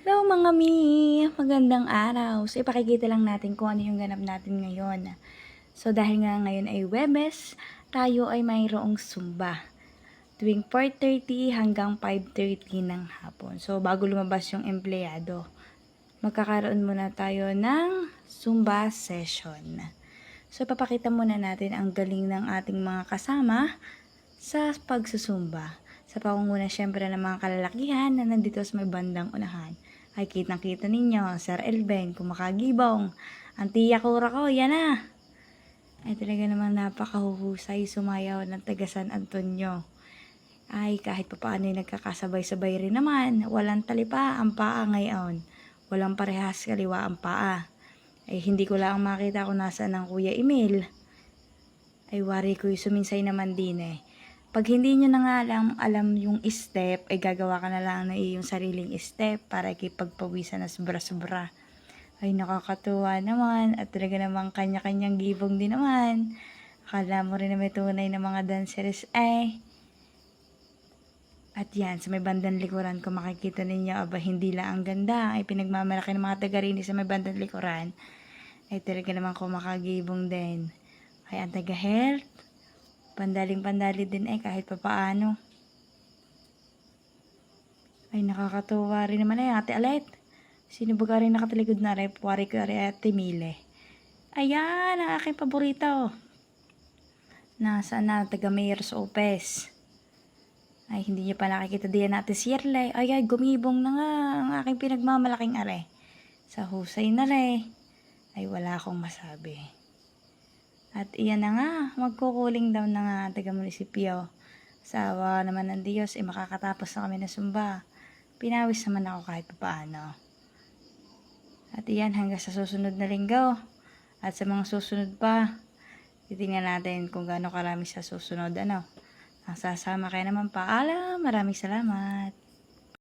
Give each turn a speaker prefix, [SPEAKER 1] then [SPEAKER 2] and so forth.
[SPEAKER 1] Hello mga mi! Magandang araw. So ipakikita lang natin kung ano yung ganap natin ngayon. So dahil nga ngayon ay Webes, tayo ay mayroong Zumba. Tuwing 4:30 hanggang 5:30 ng hapon. So bago lumabas yung empleyado, magkakaroon muna tayo ng Zumba session. So papakita muna natin ang galing ng ating mga kasama sa pagsusumba. Sa pangunguna syempre ng mga kalalakihan na nandito sa may bandang unahan. Ay kitang-kita ninyo, Sir Elben, kumakagibong. Ang tiya kura ko, yan na. Ay talaga namang napakahuhusay sumayaw ng taga San Antonio. Ay kahit pa paano ay nagkakasabay-sabay rin naman. Walang talipa ang paa ngayon. Walang parehas kaliwa ang paa. Ay hindi ko lang makita kung nasaan ang Kuya Emil. Ay wari ko suminsay naman din eh. Pag hindi nyo na nga alam yung step, ay gagawa ka na lang na iyong sariling step para ikipagpawisan na sobra-sobra. Ay nakakatuwa naman at talaga namang kanya-kanyang gibong din naman. Akala mo rin na may tunay na mga dancers eh. At yan, sa may bandang likuran, kung makikita ninyo, aba hindi lang ang ganda, ay pinagmamalaki ng mga taga-rini sa may bandang likuran, ay talaga namang kumakagibong din. Ay ang taga-health, pandaling-pandali din eh kahit papaano. Ay nakakatuwa rin naman eh Ate Alet. Sino ba ka rin nakatalikod na rin? Puwari ko rin Ate Mile. Ayan ang aking paborito. Nasaan na taga Mayor's Opes. Ay hindi niyo pa nakikita diyan Ate Shirley. Ay gumibong na nga ang aking pinagmamalaking are. Sa husay na re. Ay wala akong masabi. At iyan na nga, magkukuling down na nga taga-munisipyo. Sa awa naman ng Diyos, makakatapos na kami na Zumba. Pinawis naman ako kahit paano. At iyan hanggang sa susunod na linggo. At sa mga susunod pa, titingnan natin kung gaano karami sa susunod. Ang sasama kayo naman paalam. Maraming salamat.